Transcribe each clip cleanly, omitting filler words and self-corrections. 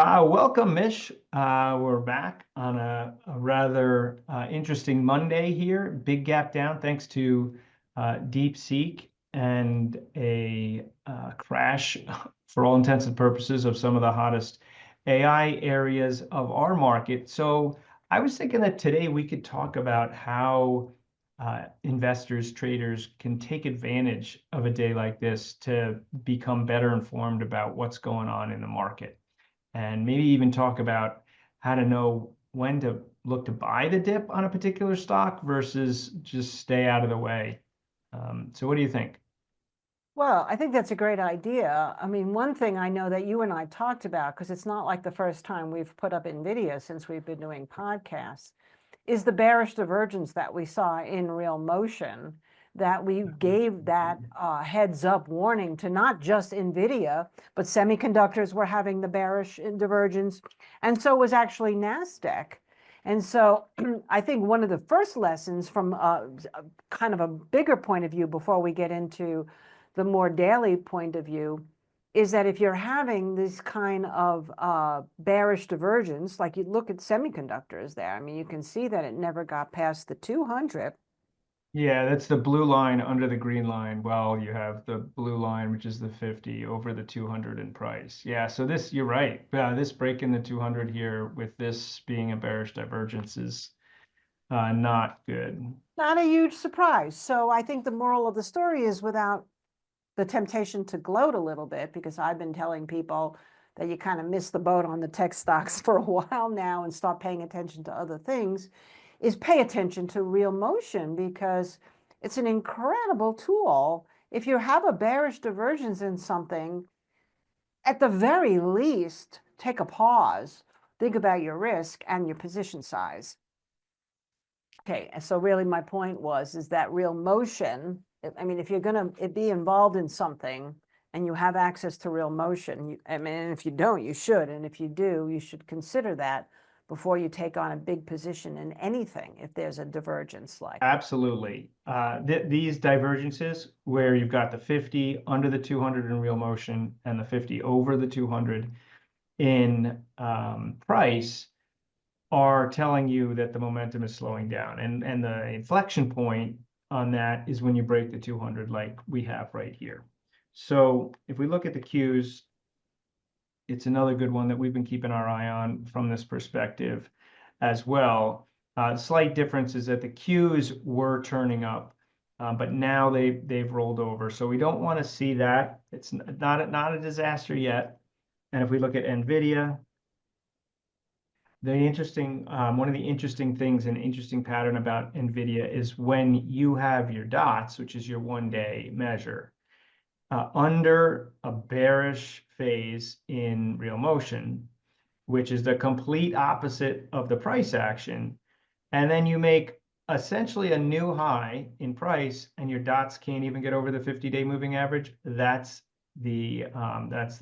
Welcome, Mish. We're back on a rather interesting Monday here. Big gap down thanks to Deepseek and a crash, for all intents and purposes, of some of the hottest AI areas of our market. So I was thinking that today we could talk about how investors, traders can take advantage of a day like this to become better informed about what's going on in the market, and maybe even talk about how to know when to look to buy the dip on a particular stock versus just stay out of the way. So what do you think? Well, I think that's a great idea. I mean, one thing I know that you and I talked about, because it's not like the first time we've put up NVIDIA since we've been doing podcasts, is the bearish divergence that we saw in real motion, that we gave that heads up warning to not just NVIDIA, but semiconductors were having the bearish divergence, and so was actually NASDAQ. And so I think one of the first lessons from kind of a bigger point of view before we get into the more daily point of view is that if you're having this kind of bearish divergence, like you look at semiconductors there, I mean, you can see that it never got past the 200. Yeah, that's the blue line under the green line. Well, you have the blue line, which is the 50 over the 200 in price. Yeah, so this, you're right. This break in the 200 here with this being a bearish divergence is not good. Not a huge surprise. So I think the moral of the story is, without the temptation to gloat a little bit, because I've been telling people that you kind of miss the boat on the tech stocks for a while now and start paying attention to other things, is pay attention to real motion, because it's an incredible tool. If you have a bearish divergence in something, at the very least, take a pause, think about your risk and your position size. Okay, and so really my point is that real motion, I mean, if you're going to be involved in something and you have access to real motion, I mean, if you don't, you should. And if you do, you should consider that before you take on a big position in anything, if there's a divergence like. Absolutely. These divergences where you've got the 50 under the 200 in real motion and the 50 over the 200 in price are telling you that the momentum is slowing down. And the inflection point on that is when you break the 200 like we have right here. So if we look at the Qs, it's another good one that we've been keeping our eye on from this perspective as well. Slight difference is that the Qs were turning up, but now they've rolled over. So we don't want to see that. It's not a disaster yet. And if we look at NVIDIA, one of the interesting things and interesting pattern about NVIDIA is when you have your dots, which is your 1-day measure, under a bearish phase in real motion, which is the complete opposite of the price action, and then you make essentially a new high in price and your dots can't even get over the 50-day moving average, that's the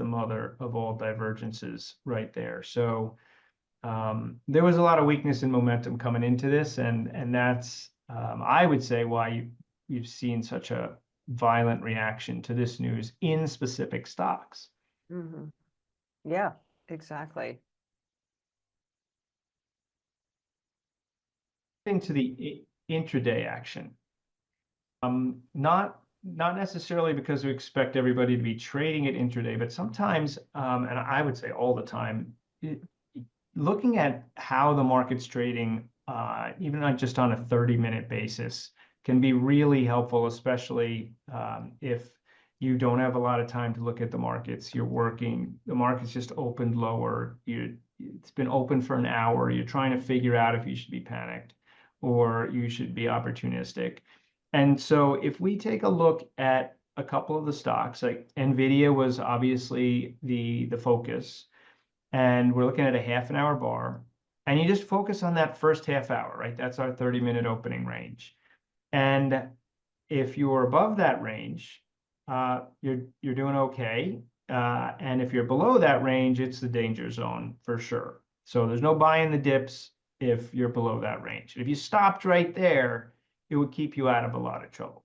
mother of all divergences right there. So there was a lot of weakness in momentum coming into this, and that's I would say why you've seen such a violent reaction to this news in specific stocks. Mm-hmm. Yeah, exactly. To the intraday action, not necessarily because we expect everybody to be trading it intraday, but sometimes, and I would say all the time, looking at how the market's trading, even not just on a 30-minute basis, can be really helpful, especially if you don't have a lot of time to look at the markets. You're working, the market's just opened lower. It's been open for an hour. You're trying to figure out if you should be panicked or you should be opportunistic. And so if we take a look at a couple of the stocks, like NVIDIA was obviously the focus, and we're looking at a half an hour bar, and you just focus on that first half hour, right? That's our 30-minute opening range. And if you're above that range, you're doing okay. And if you're below that range, it's the danger zone for sure. So there's no buying the dips if you're below that range. If you stopped right there, it would keep you out of a lot of trouble.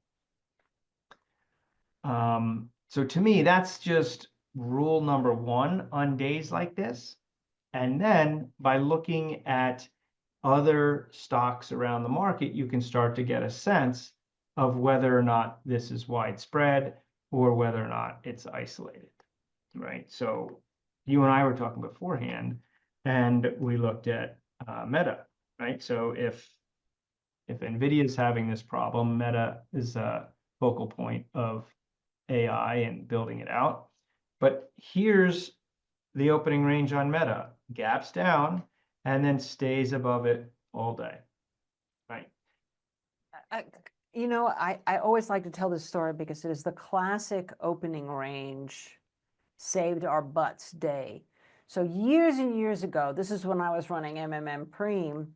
So to me, that's just rule number one on days like this. And then by looking at other stocks around the market, you can start to get a sense of whether or not this is widespread or whether or not it's isolated, right? So you and I were talking beforehand, and we looked at Meta, right? So if NVIDIA is having this problem, Meta is a focal point of AI and building it out. But here's the opening range on Meta, gaps down, and then stays above it all day, right? You know, I always like to tell this story because it is the classic opening range saved our butts day. So years and years ago, this is when I was running MMM Preem,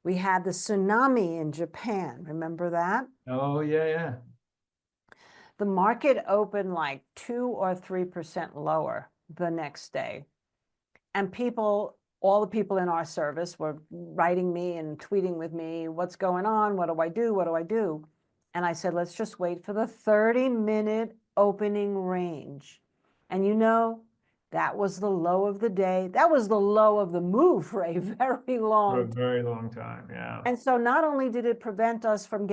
we had the tsunami in Japan. Remember that? Oh, yeah, yeah. The market opened like 2 or 3% lower the next day. And people, all the people in our service were writing me and tweeting with me, what's going on? What do I do? What do I do? And I said, let's just wait for the 30-minute opening range. And you know, that was the low of the day. That was the low of the move for a very For a long time. very long time, yeah. And so not only did it prevent us from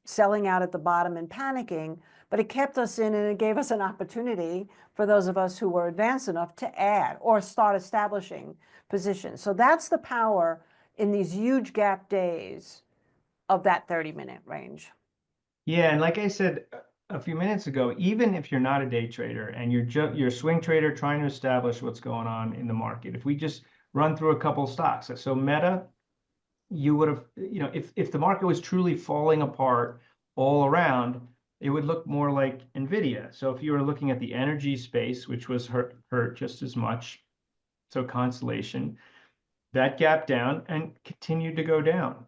selling out at the bottom and panicking, but it kept us in and it gave us an opportunity for those of us who were advanced enough to add or start establishing positions. So that's the power in these huge gap days of that 30-minute range. Yeah, and like I said a few minutes ago, even if you're not a day trader and you're a swing trader trying to establish what's going on in the market, if we just run through a couple stocks, so Meta, you would have, if the market was truly falling apart all around, it would look more like NVIDIA. So if you were looking at the energy space, which was hurt just as much, so Constellation, that gap down and continued to go down.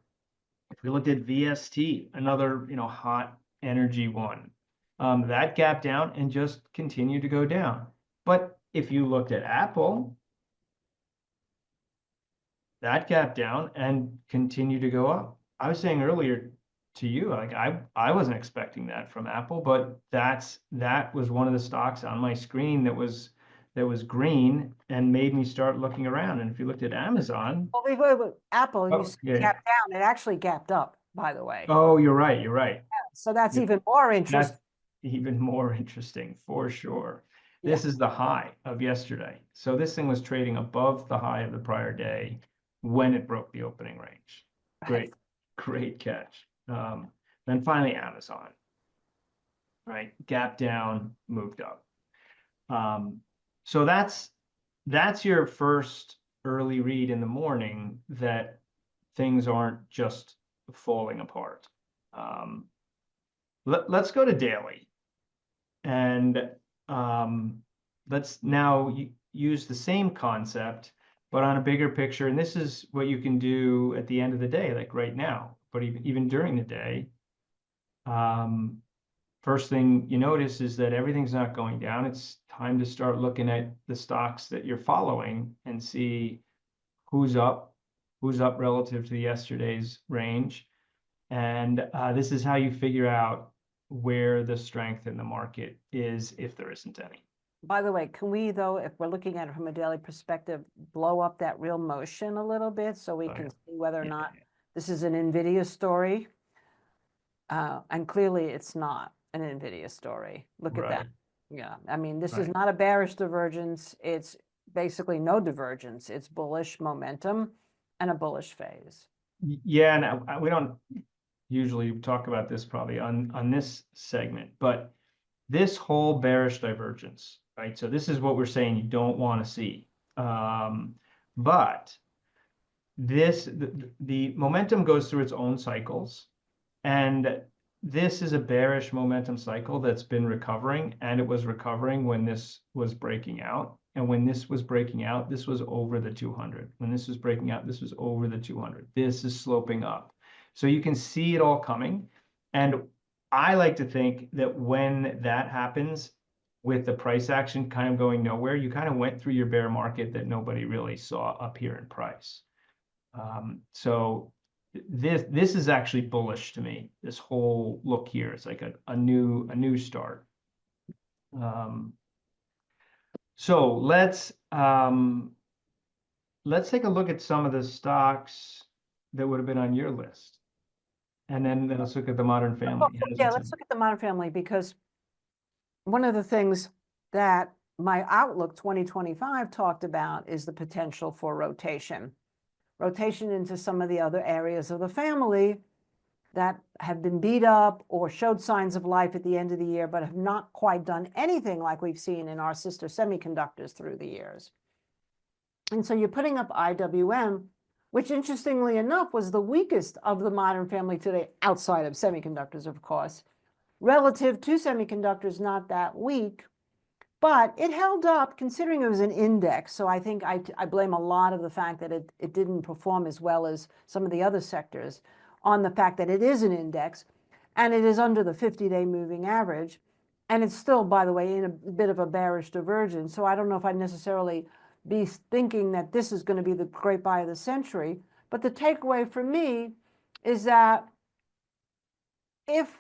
If we looked at VST, another hot energy one, that gap down and just continued to go down. But if you looked at Apple, that gap down and continued to go up. I was saying earlier to you, like I wasn't expecting that from Apple, but that was one of the stocks on my screen that was green and made me start looking around. And if you looked at Amazon, Well, wait. Apple, you oh said yeah, gapped down. It actually gapped up, by the way. oh you're right, you're right. So that's You're, even more that's interesting. even more interesting for sure. Yeah. This is the high of yesterday. So this thing was trading above the high of the prior day when it broke the opening range. Great, great catch. Then finally Amazon, right? Gap down, moved up. So that's your first early read in the morning that things aren't just falling apart. Let's go to daily. And let's now use the same concept, but on a bigger picture. And this is what you can do at the end of the day, like right now, but even during the day. First thing you notice is that everything's not going down. It's time to start looking at the stocks that you're following and see who's up relative to yesterday's range. And this is how you figure out where the strength in the market is, if there isn't any. By the way, can we, though, if we're looking at it from a daily perspective, blow up that real motion a little bit so we can see whether or not this is an NVIDIA story? And clearly it's not an NVIDIA story. Look at that. Yeah, I mean, this is not a bearish divergence. It's basically no divergence. It's bullish momentum and a bullish phase. Yeah, and we don't usually talk about this probably on this segment, but this whole bearish divergence, right? So this is what we're saying you don't want to see. But the momentum goes through its own cycles, and this is a bearish momentum cycle that's been recovering, and it was recovering when this was breaking out. And when this was breaking out, this was over the 200. When this was breaking out, this was over the 200. This is sloping up. So you can see it all coming. And I like to think that when that happens, with the price action kind of going nowhere, you kind of went through your bear market that nobody really saw up here in price. So this is actually bullish to me. This whole look here, it's like a new start. So let's let's take a look at some of the stocks that would have been on your list. And then let's look at the Modern Family. How does Yeah, that let's sound? look at the Modern Family, because one of the things that my Outlook 2025 talked about is the potential for rotation. Rotation into some of the other areas of the family that have been beat up or showed signs of life at the end of the year, but have not quite done anything like we've seen in our sister semiconductors through the years. And so you're putting up IWM, which interestingly enough was the weakest of the Modern Family today, outside of semiconductors, of course. Relative to semiconductors, not that weak, but it held up considering it was an index. So I think I blame a lot of the fact that it didn't perform as well as some of the other sectors on the fact that it is an index and it is under the 50-day moving average. And it's still, by the way, in a bit of a bearish divergence. So I don't know if I'd necessarily be thinking that this is going to be the great buy of the century. But the takeaway for me is that if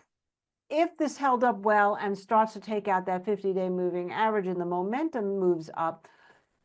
this held up well and starts to take out that 50-day moving average and the momentum moves up,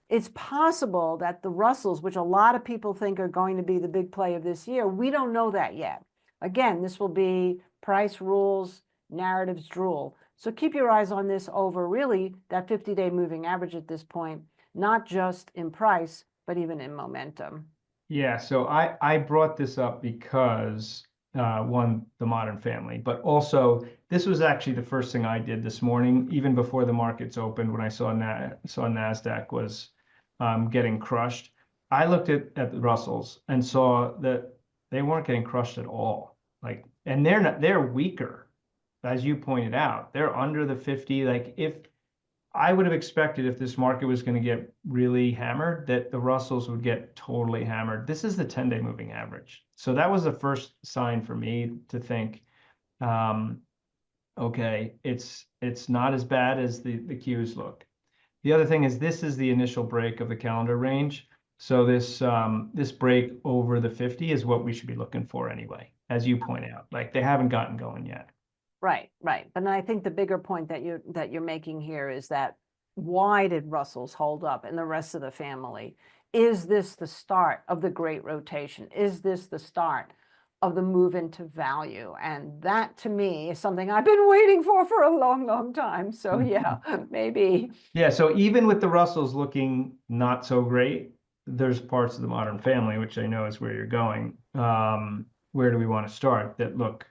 it's possible that the Russells, which a lot of people think are going to be the big play of this year, we don't know that yet. Again, this will be price rules, narratives drool. So keep your eyes on this over really that 50-day moving average at this point, not just in price, but even in momentum. Yeah, so I brought this up because one, the Modern Family, but also this was actually the first thing I did this morning, even before the markets opened, when I saw Nasdaq was getting crushed. I looked at the Russells and saw that they weren't getting crushed at all. Like, and they're weaker, as you pointed out. They're under the 50. Like, if I would have expected, if this market was going to get really hammered, that the Russells would get totally hammered. This is the 10-day moving average. So that was the first sign for me to think, um, okay, it's not as bad as the cues look. The other thing is, this is the initial break of the calendar range. So this break over the 50 is what we should be looking for anyway, as you point out. Like, they haven't gotten going yet. Right, right. But I think the bigger point that you're making here is that why did Russell's hold up and the rest of the family? Is this the start of the great rotation? Is this the start of the move into value? And that to me is something I've been waiting for a long, long time. So yeah, maybe. Yeah, so even with the Russells looking not so great, there's parts of the Modern Family, which I know is where you're going. Where do we want to start that look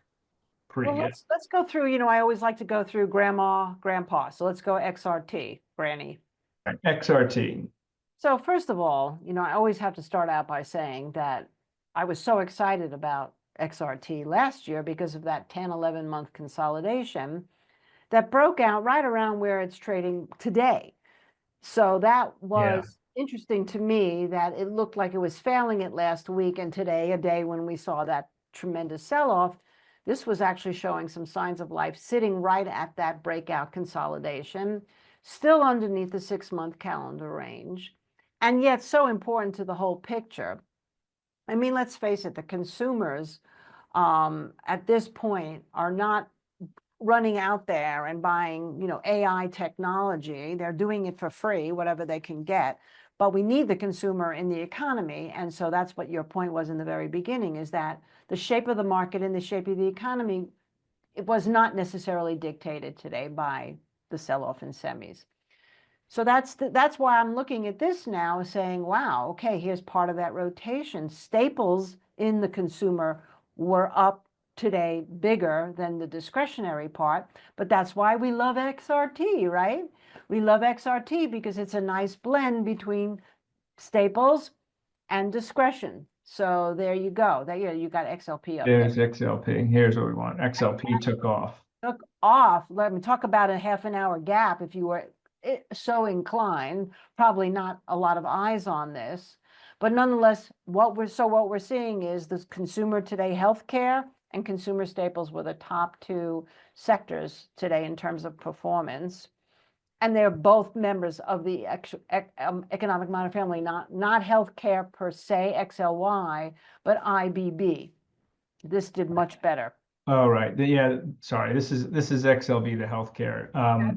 pretty Well, good? let's go through, I always like to go through grandma, grandpa. So let's go XRT, Granny. XRT. So first of all, I always have to start out by saying that I was so excited about XRT last year because of that 10, 11-month consolidation that broke out right around where it's trading today. So that Yeah. was interesting to me that it looked like it was failing it last week, and today, a day when we saw that tremendous sell-off, this was actually showing some signs of life, sitting right at that breakout consolidation, still underneath the 6-month calendar range, and yet so important to the whole picture. I mean, let's face it, the consumers at this point are not running out there and buying, AI technology. They're doing it for free, whatever they can get. But we need the consumer in the economy. And so that's what your point was in the very beginning, is that the shape of the market and the shape of the economy, it was not necessarily dictated today by the sell-off in semis. So that's why I'm looking at this now saying, wow, okay, here's part of that rotation. Staples in the consumer were up today bigger than the discretionary part, but that's why we love XRT, right? We love XRT because it's a nice blend between staples and discretion. So there you go. You got XLP up there. There's XLP. Here's what we want. XLP took off. Took off. Let me talk about a half an hour gap if you were so inclined. Probably not a lot of eyes on this, but nonetheless, what we're seeing is the consumer today, healthcare and consumer staples were the top two sectors today in terms of performance. And they're both members of the economic modern family, not healthcare per se, XLY, but IBB. This did much better. Oh, right. Yeah, sorry. This is XLV, the healthcare.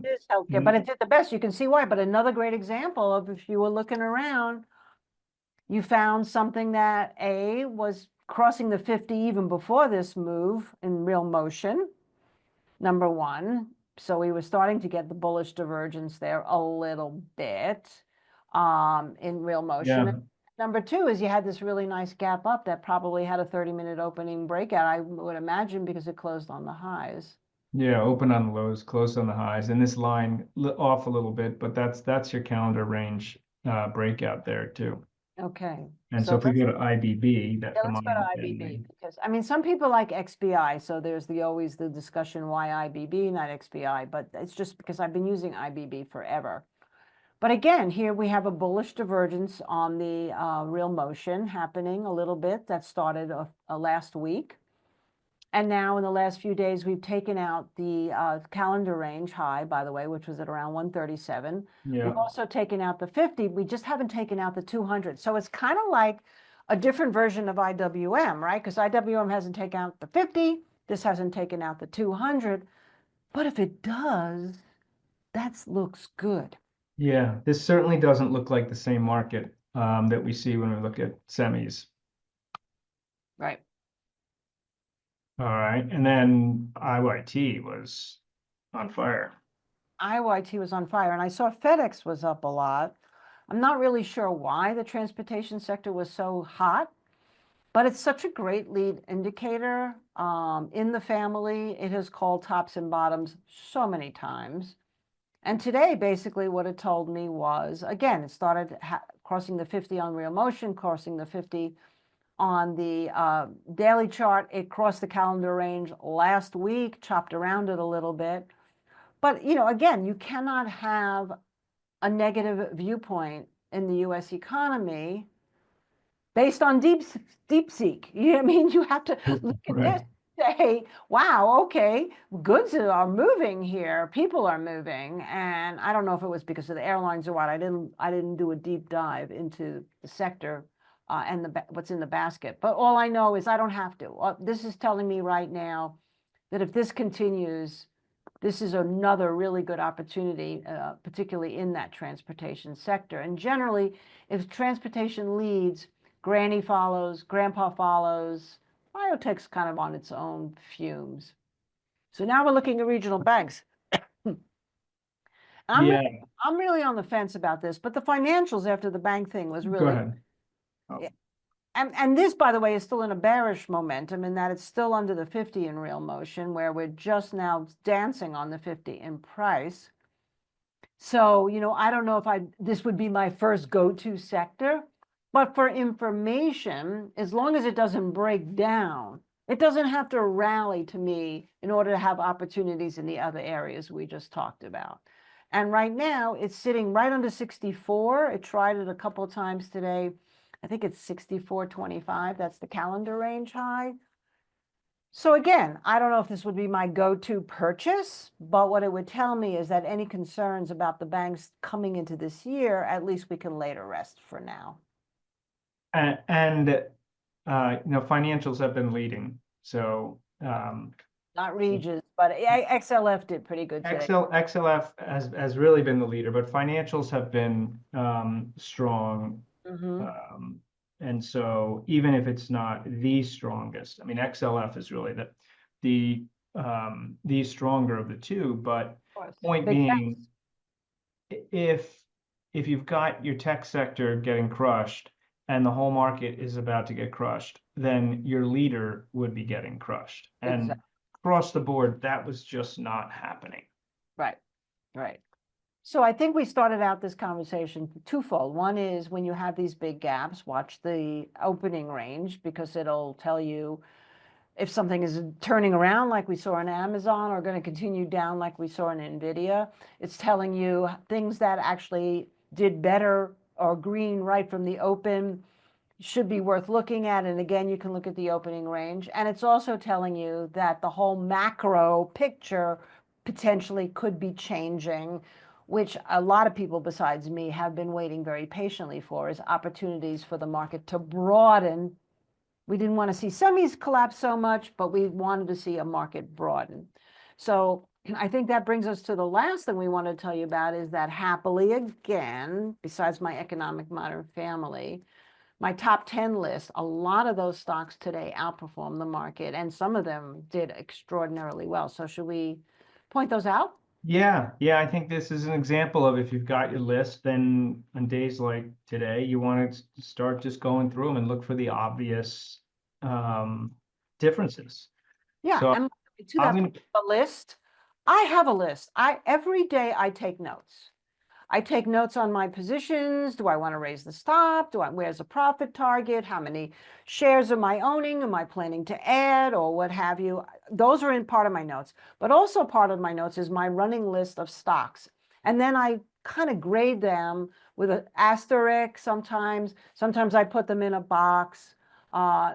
It is healthcare, but it did the best. You can see why. But another great example of, if you were looking around, you found something that A, was crossing the 50 even before this move in real motion, number one. So we were starting to get the bullish divergence there a little bit in real motion. Yeah. Number two is you had this really nice gap up that probably had a 30-minute opening breakout, I would imagine, because it closed on the highs. Yeah, open on the lows, close on the highs, and this line off a little bit, but that's your calendar range breakout there too. Okay, And so so if we go to IBB, that the let's go to moment IBB bending. because I mean some people like XBI, so there's always the discussion why IBB, not XBI, but it's just because I've been using IBB forever. But again, here we have a bullish divergence on the real motion happening a little bit that started last week. And now in the last few days, we've taken out the calendar range high, by the way, which was at around 137. Yeah. We've also taken out the 50. We just haven't taken out the 200. So it's kind of like a different version of IWM, right? Because IWM hasn't taken out the 50. This hasn't taken out the 200. But if it does, that looks good. Yeah, this certainly doesn't look like the same market that we see when we look at semis. Right. All right, and then IYT was on fire. IYT was on fire, and I saw FedEx was up a lot. I'm not really sure why the transportation sector was so hot, but it's such a great lead indicator in the family. It has called tops and bottoms so many times. And today, basically, what it told me was, again, it started crossing the 50 on real motion, crossing the 50 on the daily chart. It crossed the calendar range last week, chopped around it a little bit. But, you know, again, you cannot have a negative viewpoint in the US economy based on Deepseek. You know what I mean? You have to look at Right. this, say, wow, okay, goods are moving here, people are moving. And I don't know if it was because of the airlines or what. I didn't do a deep dive into the sector and what's in the basket. But all I know is I don't have to. This is telling me right now that if this continues, this is another really good opportunity, particularly in that transportation sector. And generally, if transportation leads, granny follows, grandpa follows, biotech's kind of on its own fumes. So now we're looking at regional banks. Yeah, I'm really on the fence about this, but the financials after the bank thing was go really, ahead. Oh, and this, by the way, is still in a bearish momentum in that it's still under the 50 in real motion, where we're just now dancing on the 50 in price. So, you know, I don't know if this would be my first go-to sector, but for information, as long as it doesn't break down, it doesn't have to rally to me in order to have opportunities in the other areas we just talked about. And right now, it's sitting right under 64. It tried it a couple of times today. I think it's 64.25. That's the calendar range high. So again, I don't know if this would be my go-to purchase, but what it would tell me is that any concerns about the banks coming into this year, at least we can lay to rest for now. and you know, financials have been leading. So Not Regis, but XLF did pretty good today. XLF has really been the leader, but financials have been strong. And so even if it's not the strongest, I mean, XLF is really the stronger of the two. But point Big being, if you've got your tech sector getting crushed and the whole market is about to get crushed, then your leader would be getting crushed. And Exactly. across the board, that was just not happening. Right, right. So I think we started out this conversation twofold. One is when you have these big gaps, watch the opening range because it'll tell you if something is turning around like we saw in Amazon or going to continue down like we saw in NVIDIA. It's telling you things that actually did better or green right from the open should be worth looking at. And again, you can look at the opening range. And it's also telling you that the whole macro picture potentially could be changing, which a lot of people besides me have been waiting very patiently for, is opportunities for the market to broaden. We didn't want to see semis collapse so much, but we wanted to see a market broaden. So I think that brings us to the last thing we want to tell you about is that happily again, besides my economic modern family, my top 10 list, a lot of those stocks today outperformed the market, and some of them did extraordinarily well. So should we point those out? Yeah, yeah, I think this is an example of if you've got your list, then on days like today, you want to start just going through them and look for the obvious um, differences. Yeah, So and to I'm that gonna, point, the list, I have a list. Every day I take notes. I take notes on my positions. Do I want to raise the stop? Where's the profit target? How many shares am I owning? Am I planning to add or what have you? Those are in part of my notes, but also part of my notes is my running list of stocks. And then I kind of grade them with an asterisk sometimes. Sometimes I put them in a box.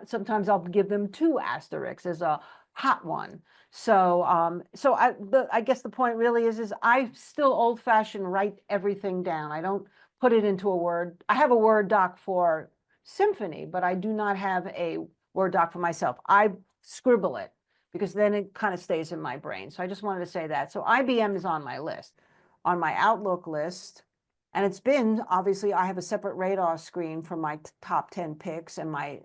Sometimes I'll give them two asterisks as a hot one. So, I guess the point really is I still old fashioned write everything down. I don't put it into a Word. I have a Word doc for Symphony, but I do not have a Word doc for myself. I scribble it because then it kind of stays in my brain. So I just wanted to say that. So IBM is on my list, on my Outlook list. And it's been, obviously, I have a separate radar screen for my top 10 picks and my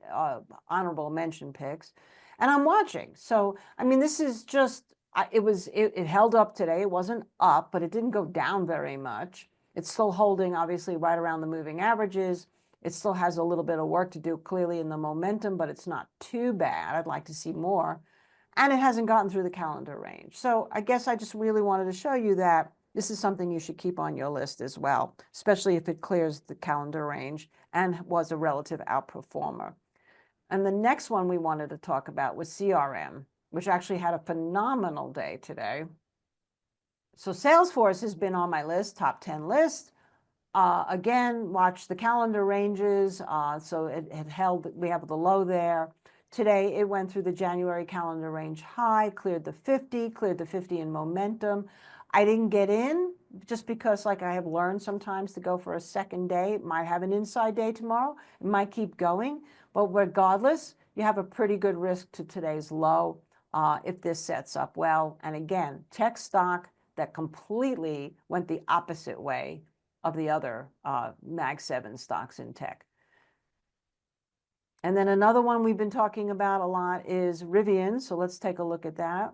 honorable mention picks. And I'm watching. So, I mean, this is just, it held up today. It wasn't up, but it didn't go down very much. It's still holding, obviously, right around the moving averages. It still has a little bit of work to do clearly in the momentum, but it's not too bad. I'd like to see more. And it hasn't gotten through the calendar range. So I guess I just really wanted to show you that this is something you should keep on your list as well, especially if it clears the calendar range and was a relative outperformer. And the next one we wanted to talk about was CRM, which actually had a phenomenal day today. So Salesforce has been on my list, top 10 list. Again, watch the calendar ranges. So it held, we have the low there. Today, it went through the January calendar range high, cleared the 50, cleared the 50 in momentum. I didn't get in just because, like I have learned sometimes to go for a second day. It might have an inside day tomorrow. It might keep going. But regardless, you have a pretty good risk to today's low if this sets up well. And again, tech stock that completely went the opposite way of the other Mag 7 stocks in tech. And then another one we've been talking about a lot is Rivian. So let's take a look at that.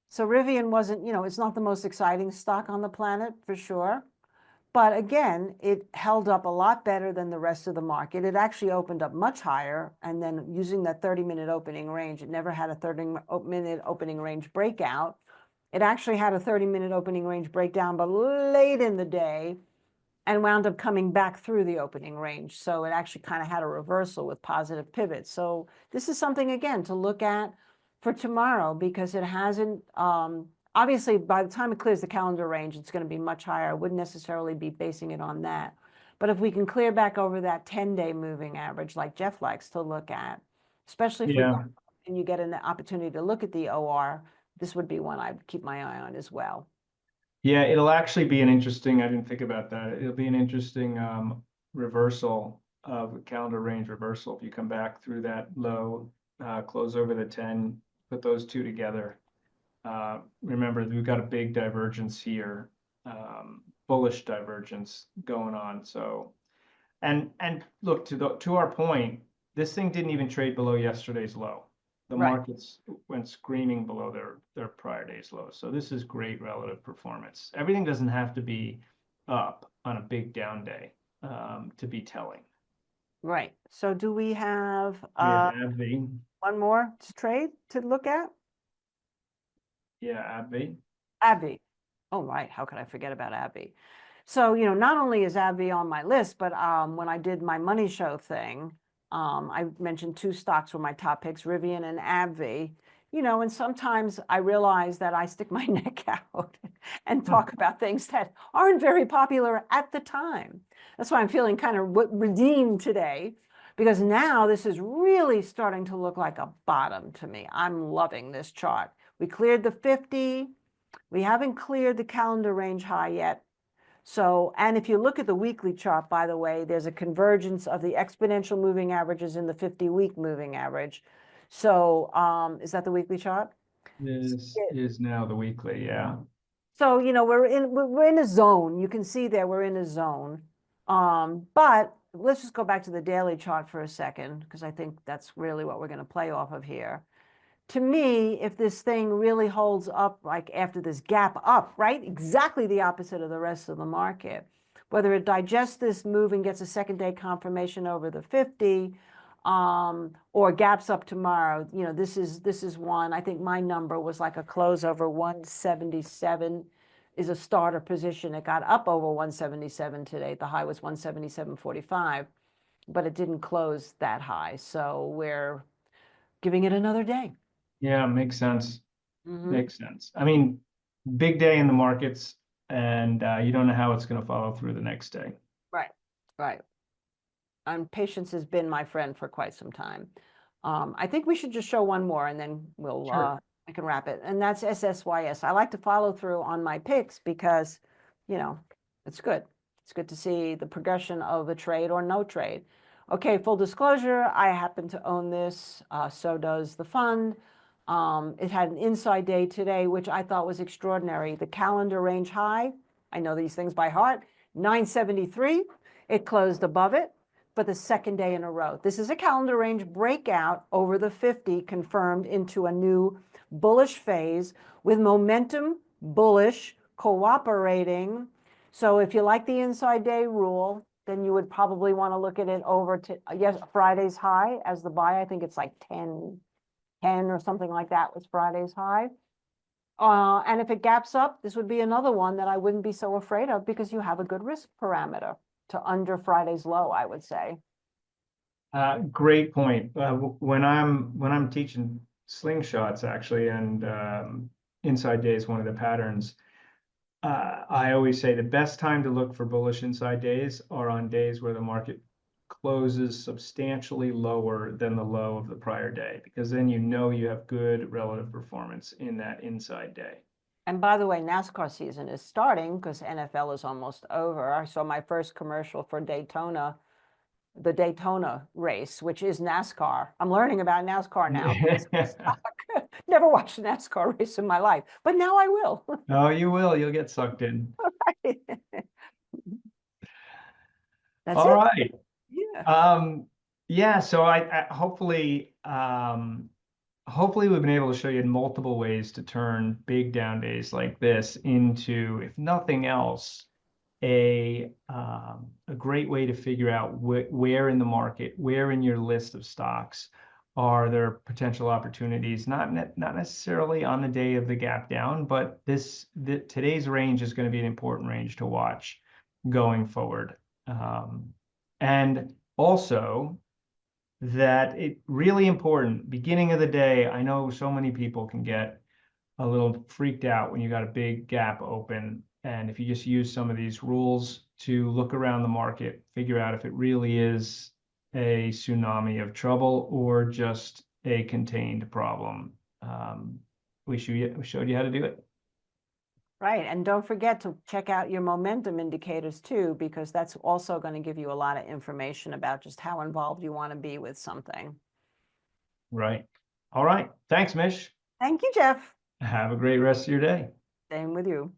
So Rivian wasn't, it's not the most exciting stock on the planet for sure. But again, it held up a lot better than the rest of the market. It actually opened up much higher. And then using that 30-minute opening range, it never had a 30-minute opening range breakout. It actually had a 30-minute opening range breakdown, but late in the day, and wound up coming back through the opening range. So it actually kind of had a reversal with positive pivots. So this is something, again, to look at for tomorrow because it hasn't, obviously, by the time it clears the calendar range, it's going to be much higher. I wouldn't necessarily be basing it on that. But if we can clear back over that 10-day moving average, like Geoff likes to look at, especially if we yeah, and you get an opportunity to look at the OR, this would be one I'd keep my eye on as well. yeah, it'll actually be an interesting, I didn't think about that. It'll be an interesting reversal of calendar range reversal if you come back through that low, close over the 10, put those two together. Remember, we've got a big divergence here, bullish divergence going on. So, and look to our point, this thing didn't even trade below yesterday's low. The Right. markets went screaming below their prior day's low. So this is great relative performance. Everything doesn't have to be up on a big down day to be telling. Right. So do we have We have AbbVie. one more to trade to look at? Yeah, AbbVie. AbbVie. Oh, right. How could I forget about AbbVie? So, not only is AbbVie on my list, but when I did my money show thing, I mentioned two stocks were my top picks, Rivian and AbbVie. And sometimes I realize that I stick my neck out and talk about things that aren't very popular at the time. That's why I'm feeling kind of redeemed today, because now this is really starting to look like a bottom to me. I'm loving this chart. We cleared the 50. We haven't cleared the calendar range high yet. So, and if you look at the weekly chart, by the way, there's a convergence of the exponential moving averages in the 50-week moving average. So, is that the weekly chart? This is now the weekly, yeah. So, we're in a zone. You can see there we're in a zone. But let's just go back to the daily chart for a second, because I think that's really what we're going to play off of here. To me, if this thing really holds up, like after this gap up, right? Exactly the opposite of the rest of the market. Whether it digests this move and gets a second day confirmation over the 50, or gaps up tomorrow, this is one. I think my number was like a close over 177 is a starter position. It got up over 177 today. The high was 177.45, but it didn't close that high. So we're giving it another day. Yeah, makes sense. Mm-hmm. Makes sense. I mean, big day in the markets, and you don't know how it's going to follow through the next day. Right, right. And patience has been my friend for quite some time. I think we should just show one more and then Sure. I can wrap it. And that's SSYS. I like to follow through on my picks because, it's good. It's good to see the progression of a trade or no trade. Okay, full disclosure, I happen to own this. So does the fund. It had an inside day today, which I thought was extraordinary. The calendar range high, I know these things by heart, 973. It closed above it for the second day in a row. This is a calendar range breakout over the 50, confirmed into a new bullish phase with momentum bullish cooperating. So if you like the inside day rule, then you would probably want to look at it over to, yes, Friday's high as the buy. I think it's like 10 or something like that was Friday's high. And if it gaps up, this would be another one that I wouldn't be so afraid of because you have a good risk parameter to under Friday's low, I would say. Great point. When I'm teaching slingshots actually, and inside day is one of the patterns. I always say the best time to look for bullish inside days are on days where the market closes substantially lower than the low of the prior day, because then you have good relative performance in that inside day. And by the way, NASCAR season is starting because NFL is almost over. I saw my first commercial for Daytona, the Daytona race, which is NASCAR. I'm learning about NASCAR now. Never watched a NASCAR race in my life, but now I will. Oh, you will. You'll get sucked in. That's All it. right. Yeah. Yeah. So I hopefully we've been able to show you multiple ways to turn big down days like this into, if nothing else, a great way to figure out where in the market, where in your list of stocks are there potential opportunities, not necessarily on the day of the gap down, but today's range is going to be an important range to watch going forward. And also that it really important, beginning of the day, I know so many people can get a little freaked out when you got a big gap open. And if you just use some of these rules to look around the market, figure out if it really is a tsunami of trouble or just a contained problem. We showed you how to do it. Right. And don't forget to check out your momentum indicators too, because that's also going to give you a lot of information about just how involved you want to be with something. Right. All right. Thanks, Mish. Thank you, Geoff. Have a great rest of your day. Same with you.